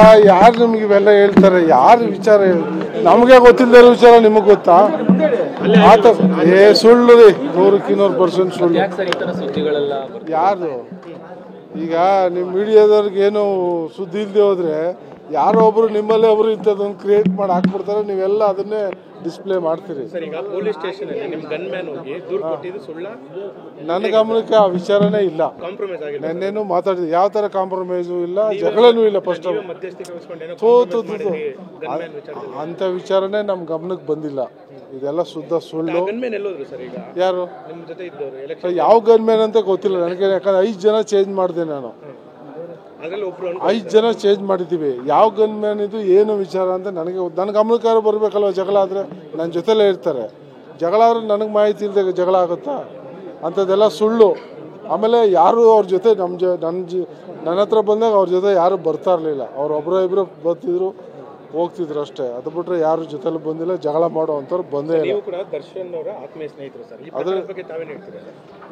ಯಾರು ನಿಮ್ಗೆ ಇವೆಲ್ಲ ಹೇಳ್ತಾರೆ? ಯಾರು ವಿಚಾರ ನಮಗೆ ಗೊತ್ತಿಲ್ಲದ ವಿಚಾರ ನಿಮಗೆ ಗೊತ್ತಾ? ಸುಳ್ಳು ರೀ, 100% ಸುಳ್ಳು. ಯಾರು ಈಗ ನಿಮ್ಮ ಮೀಡಿಯಾದವ್ರಿಗೆ ಏನು ಸುದ್ದಿ ಇಲ್ಲದೆ ಹೋದ್ರೆ ಯಾರೋ ಒಬ್ರು ನಿಮ್ಮಲ್ಲೇ ಒಬ್ರು ಇಂಥದ್ದೊಂದು ಕ್ರಿಯೇಟ್ ಮಾಡಿ ಹಾಕ್ಬಿಡ್ತಾರೆ, ನೀವೆಲ್ಲ ಅದನ್ನೇ ಡಿಸ್ಪ್ಲೇ ಮಾಡ್ತೀರಿ. ನನ್ನ ಗಮನಕ್ಕೆ ಆ ವಿಚಾರನೇ ಇಲ್ಲ. ನೆನ್ನೇನು ಮಾತಾಡಿದ್ವಿ, ಯಾವ ತರ ಕಾಂಪ್ರಮೈಸು ಇಲ್ಲ, ಜಗಳನೂ ಇಲ್ಲ. ಫಸ್ಟ್ ಅಂತ ವಿಚಾರನೇ ನಮ್ ಗಮನಕ್ಕೆ ಬಂದಿಲ್ಲ. ಇದೆಲ್ಲ ಶುದ್ಧ ಸುಳ್ಳು. ಯಾರು ಯಾವ ಗನ್ಮ್ಯಾನ್ ಅಂತ ಗೊತ್ತಿಲ್ಲ ನನಗೆ, ಯಾಕಂದ್ರೆ 5 ಜನ ಚೇಂಜ್ ಮಾಡಿದೆ ನಾನು. 5 ಜನ ಚೇಂಜ್ ಮಾಡಿದ್ದೀವಿ. ಯಾವ ಗನ್ಮ್ಯಾನ್ ಇದು ಏನು ವಿಚಾರ ಅಂತ ನನಗೆ ನನ್ನ ಗಮನಕ್ಕಾರು ಬರಬೇಕಲ್ವ. ಜಗಳ ಆದರೆ ನನ್ನ ಜೊತೆಲೇ ಇರ್ತಾರೆ. ಜಗಳ ಆದರೆ ನನಗೆ ಮಾಹಿತಿ ಇಲ್ಲದೆ ಜಗಳ ಆಗುತ್ತಾ? ಅಂಥದ್ದೆಲ್ಲ ಸುಳ್ಳು. ಆಮೇಲೆ ಯಾರು ಅವ್ರ ಜೊತೆ ನನ್ನ ಹತ್ರ ಬಂದಾಗ ಅವ್ರ ಜೊತೆ ಯಾರು ಬರ್ತಾ ಇರಲಿಲ್ಲ. ಅವ್ರು ಒಬ್ಬರು ಇಬ್ಬರು ಬರ್ತಿದ್ರು, ಹೋಗ್ತಿದ್ರು ಅಷ್ಟೇ. ಅದು ಬಿಟ್ರೆ ಯಾರು ಜೊತೆಲಿ ಬಂದಿಲ್ಲ, ಜಗಳ ಮಾಡೋ ಅಂಥವ್ರು ಬಂದೇ ಇಲ್ಲ.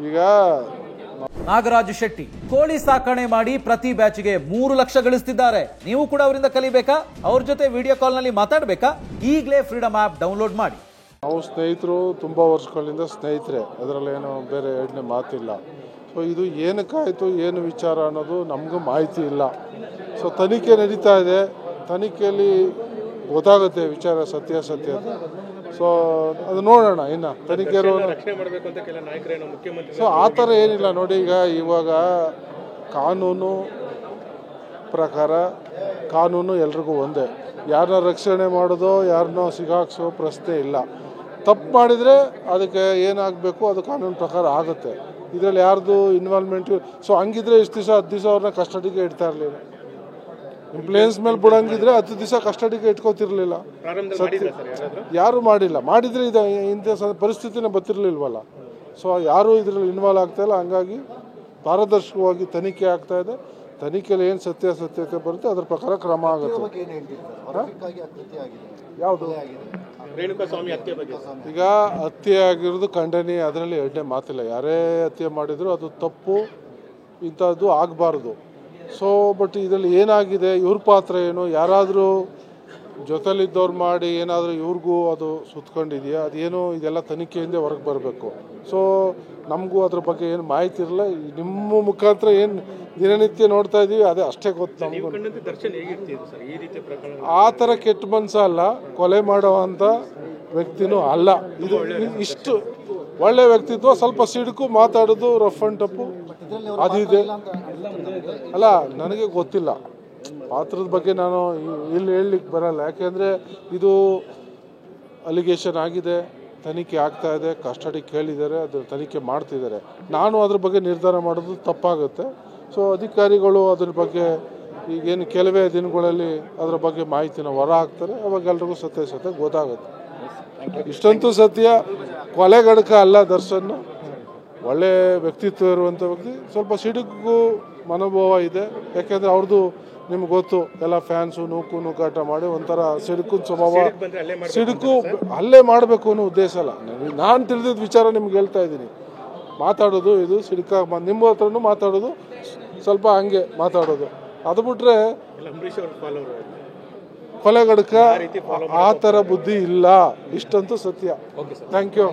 ಈಗ ನಾಗರಾಜ್ ಶೆಟ್ಟಿ ಕೋಳಿ ಸಾಕಣೆ ಮಾಡಿ ಪ್ರತಿ ಬ್ಯಾಚ್ಗೆ 3 ಲಕ್ಷ ಗಳಿಸ್ತಿದ್ದಾರೆ. ನೀವು ಕೂಡ ಅವರಿಂದ ಕಲಿಬೇಕಾ? ಅವ್ರ ಜೊತೆ ವಿಡಿಯೋ ಕಾಲ್ ನಲ್ಲಿ ಮಾತಾಡಬೇಕಾ? ಈಗಲೇ ಫ್ರೀಡಮ್ ಆಪ್ ಡೌನ್ಲೋಡ್ ಮಾಡಿ. ನಾವು ಸ್ನೇಹಿತರು, ತುಂಬಾ ವರ್ಷಗಳಿಂದ ಸ್ನೇಹಿತರೆ, ಅದರಲ್ಲಿ ಏನೋ ಬೇರೆ ಎರಡನೇ ಮಾತಿಲ್ಲ. ಸೊ ಇದು ಏನಕ್ಕಾಯ್ತು, ಏನು ವಿಚಾರ ಅನ್ನೋದು ನಮಗೂ ಮಾಹಿತಿ ಇಲ್ಲ. ಸೊ ತನಿಖೆ ನಡೀತಾ ಇದೆ, ತನಿಖೆಯಲ್ಲಿ ಗೊತ್ತಾಗುತ್ತೆ ವಿಚಾರ ಸತ್ಯಾಸತ್ಯ. ಸೊ ಅದು ನೋಡೋಣ ಇನ್ನು ತನಿಖೆ. ಸೊ ಆ ಥರ ಏನಿಲ್ಲ ನೋಡಿ. ಇವಾಗ ಕಾನೂನು ಪ್ರಕಾರ ಕಾನೂನು ಎಲ್ರಿಗೂ ಒಂದೇ. ಯಾರನ್ನ ರಕ್ಷಣೆ ಮಾಡೋದು, ಯಾರನ್ನೋ ಸಿಗಾಕ್ಸೋ ಪ್ರಶ್ನೆ ಇಲ್ಲ. ತಪ್ಪು ಮಾಡಿದರೆ ಅದಕ್ಕೆ ಏನಾಗಬೇಕು ಅದು ಕಾನೂನು ಪ್ರಕಾರ ಆಗುತ್ತೆ. ಇದರಲ್ಲಿ ಯಾರ್ದು ಇನ್ವಾಲ್ವ್ಮೆಂಟ್. ಸೊ ಹಂಗಿದ್ರೆ ಇಷ್ಟು ದಿವಸ 10 ದಿವಸ ಅವ್ರನ್ನ ಕಸ್ಟಡಿಗೆ ಇಡ್ತಾ ಇರಲಿಲ್ಲ. ಪ್ಲೇನ್ಸ್ ಮೇಲೆ ಬಿಡಂಗಿದ್ರೆ 10 ದಿವಸ ಕಸ್ಟಡಿಗೆ ಇಟ್ಕೋತಿರ್ಲಿಲ್ಲ. ಯಾರು ಮಾಡಿಲ್ಲ. ಮಾಡಿದ್ರೆ ಇದು ಇಂಥ ಪರಿಸ್ಥಿತಿನೇ ಬರ್ತಿರ್ಲಿಲ್ವಲ್ಲ. ಸೊ ಯಾರು ಇದರಲ್ಲಿ ಇನ್ವಾಲ್ವ್ ಆಗ್ತಾ ಇಲ್ಲ. ಹಂಗಾಗಿ ಪಾರದರ್ಶಕವಾಗಿ ತನಿಖೆ ಆಗ್ತಾ ಇದೆ. ತನಿಖೆಯಲ್ಲಿ ಏನು ಸತ್ಯಾಸತ್ಯತೆ ಬರುತ್ತೆ ಅದ್ರ ಪ್ರಕಾರ ಕ್ರಮ ಆಗುತ್ತೆ. ಯಾವುದು ಈಗ ಹತ್ಯೆ ಆಗಿರೋದು ಖಂಡನೀಯ, ಅದರಲ್ಲಿ ಎರಡನೇ ಮಾತಿಲ್ಲ. ಯಾರೇ ಹತ್ಯೆ ಮಾಡಿದ್ರು ಅದು ತಪ್ಪು, ಇಂಥದ್ದು ಆಗಬಾರ್ದು. ಸೊ ಬಟ್ ಇದರಲ್ಲಿ ಏನಾಗಿದೆ, ಇವ್ರ ಪಾತ್ರ ಏನು, ಯಾರಾದರೂ ಜೊತೆಲಿದ್ದವ್ರು ಮಾಡಿ ಏನಾದರೂ ಇವ್ರಿಗೂ ಅದು ಸುತ್ಕೊಂಡಿದೆಯಾ, ಅದೇನು ಇದೆಲ್ಲ ತನಿಖೆಯಿಂದ ಹೊರಗೆ ಬರಬೇಕು. ಸೊ ನಮಗೂ ಅದ್ರ ಬಗ್ಗೆ ಏನು ಮಾಹಿತಿ ಇರಲ್ಲ. ನಿಮ್ಮ ಮುಖಾಂತರ ಏನು ದಿನನಿತ್ಯ ನೋಡ್ತಾ ಇದ್ದೀವಿ ಅದೇ ಅಷ್ಟೇ ಗೊತ್ತು ನಮಗೂ. ಆ ಥರ ಕೆಟ್ಟ ಮನಸ್ಸು ಅಲ್ಲ, ಕೊಲೆ ಮಾಡೋ ಅಂಥ ವ್ಯಕ್ತಿನೂ ಅಲ್ಲ. ಇದು ಇಷ್ಟು ಒಳ್ಳೆ ವ್ಯಕ್ತಿತ್ವ, ಸ್ವಲ್ಪ ಸಿಡುಕು, ಮಾತಾಡೋದು ರಫ್ ಅಂಡ್ ಟಪ್ಪು ಅದಿದೆ ಅಲ್ಲ. ನನಗೆ ಗೊತ್ತಿಲ್ಲ ಪಾತ್ರದ ಬಗ್ಗೆ, ನಾನು ಇಲ್ಲಿ ಹೇಳಲಿಕ್ಕೆ ಬರಲ್ಲ. ಯಾಕೆಂದರೆ ಇದು ಅಲಿಗೇಷನ್ ಆಗಿದೆ, ತನಿಖೆ ಆಗ್ತಾ ಇದೆ, ಕಸ್ಟಡಿ ಕೇಳಿದ್ದಾರೆ, ಅದು ತನಿಖೆ ಮಾಡ್ತಿದ್ದಾರೆ. ನಾನು ಅದ್ರ ಬಗ್ಗೆ ನಿರ್ಧಾರ ಮಾಡೋದು ತಪ್ಪಾಗುತ್ತೆ. ಸೊ ಅಧಿಕಾರಿಗಳು ಅದ್ರ ಬಗ್ಗೆ ಈಗೇನು ಕೆಲವೇ ದಿನಗಳಲ್ಲಿ ಅದರ ಬಗ್ಗೆ ಮಾಹಿತಿನ ಹೊರ ಹಾಕ್ತಾರೆ, ಅವಾಗ ಎಲ್ರಿಗೂ ಸತ್ಯಾಸತ್ಯ ಗೊತ್ತಾಗುತ್ತೆ. ಇಷ್ಟಂತೂ ಸತ್ಯ, ಕೊಲೆಗಡಕ ಅಲ್ಲ ದರ್ಶನ್. ಒಳ್ಳೆ ವ್ಯಕ್ತಿತ್ವ ಇರುವಂಥ ವ್ಯಕ್ತಿ. ಸ್ವಲ್ಪ ಸಿಡುಕು ಮನೋಭಾವ ಇದೆ. ಯಾಕೆಂದರೆ ಅವ್ರದ್ದು ನಿಮ್ಗೆ ಗೊತ್ತು, ಎಲ್ಲ ಫ್ಯಾನ್ಸು ನೂಕಾಟ ಮಾಡಿ ಒಂಥರ ಸಿಡುಕು ಸ್ವಭಾವ. ಸಿಡುಕು ಅಲ್ಲೇ ಮಾಡಬೇಕು ಅನ್ನೋ ಉದ್ದೇಶ ಅಲ್ಲ. ನಾನು ತಿಳಿದಿದ್ದ ವಿಚಾರ ನಿಮ್ಗೆ ಹೇಳ್ತಾ ಇದ್ದೀನಿ. ಮಾತಾಡೋದು ಇದು ಸಿಡುಕ, ನಿಮ್ಮ ಹತ್ರನೂ ಮಾತಾಡೋದು ಸ್ವಲ್ಪ ಹಂಗೆ ಮಾತಾಡೋದು. ಅದು ಬಿಟ್ರೆ ಕೊಲೆಗಡಕ ಆ ಥರ ಬುದ್ಧಿ ಇಲ್ಲ. ಇಷ್ಟಂತೂ ಸತ್ಯ. Thank you.